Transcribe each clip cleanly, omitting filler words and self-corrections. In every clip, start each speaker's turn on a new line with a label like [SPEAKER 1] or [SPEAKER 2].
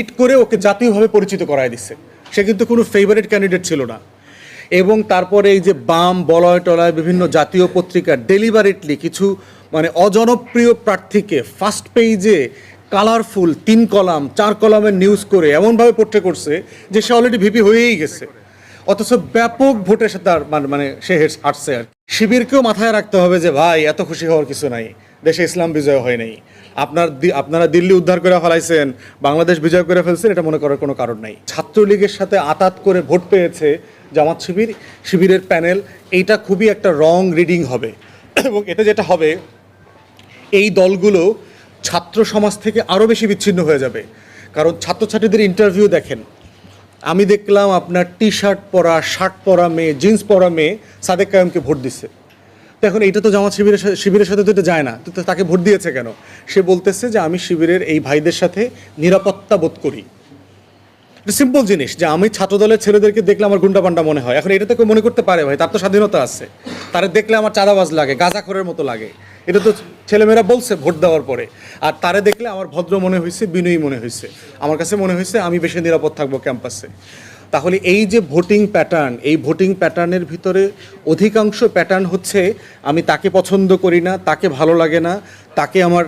[SPEAKER 1] Hit করে ওকে জাতীয়ভাবে পরিচিত করায় দিচ্ছে। সে কিন্তু কোনো ফেভারিট ক্যান্ডিডেট ছিল না। এবং তারপরে এই যে বাম বলয় টলয় বিভিন্ন জাতীয় পত্রিকা ডেলিভারেটলি কিছু মানে অজনপ্রিয় প্রার্থীকে ফার্স্ট পেজে কালারফুল 3 কলাম 4 কলামের নিউজ করে এমনভাবে পোট্রে করছে যে সে অলরেডি ভিপি হয়েই গেছে, অথচ ব্যাপক ভোটের সাথে তার মানে সে হাঁটছে। আর শিবিরকেও মাথায় রাখতে হবে যে ভাই এত খুশি হওয়ার কিছু নাই, দেশে ইসলাম বিজয় হয় নাই। আপনারা দিল্লি উদ্ধার করে ফেলাইছেন, বাংলাদেশ বিজয় করে ফেলছেন, এটা মনে করার কোনো কারণ নাই। ছাত্রলীগের সাথে আতাত করে ভোট পেয়েছে জামাত শিবিরের প্যানেল, এইটা খুবই একটা রং রিডিং হবে। এবং এটা যেটা হবে, এই দলগুলো ছাত্র সমাজ থেকে আরও বেশি বিচ্ছিন্ন হয়ে যাবে। কারণ ছাত্রছাত্রীদের ইন্টারভিউ দেখেন, আমি দেখলাম আপনার টি শার্ট পরা, শার্ট পরা মেয়ে, জিন্স পরা মেয়ে সাদেক কায়েমকে ভোট দিচ্ছে। তো এখন এইটা তো জামাত শিবিরের সাথে তো এটা যায় না, তো তাকে ভোট দিয়েছে কেন? সে বলতেছে যে আমি শিবিরের এই ভাইদের সাথে নিরাপত্তা বোধ করি। সিম্পল জিনিস যে আমি ছাত্রদলের ছেলেদেরকে দেখলে আমার গুন্ডা পান্ডা মনে হয়। এখন এটা তো কেউ মনে করতে পারে ভাই, তার তো স্বাধীনতা আছে। তারা দেখলে আমার চাঁদাবাজ লাগে, গাঁজাখোরের মতো লাগে, এটা তো ছেলেমেয়েরা বলছে ভোট দেওয়ার পরে। আর তারে দেখলে আমার ভদ্র মনে হয়েছে, বিনয়ী মনে হয়েছে, আমার কাছে মনে হয়েছে আমি বেশি নিরাপদ থাকবো ক্যাম্পাসে। তাহলে এই যে ভোটিং প্যাটার্ন, এই ভোটিং প্যাটার্নের ভিতরে অধিকাংশ প্যাটার্ন হচ্ছে আমি তাকে পছন্দ করি না, তাকে ভালো লাগে না, তাকে আমার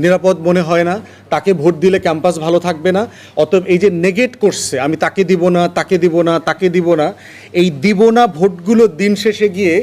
[SPEAKER 1] নিরাপদ মনে হয় না, তাকে ভোট দিলে ক্যাম্পাস ভালো থাকবে না। অতএব এই যে নেগেট করছে আমি তাকে দিব না, তাকে দিব না, তাকে দিব না, এই দিব না ভোটগুলো দিন শেষে গিয়ে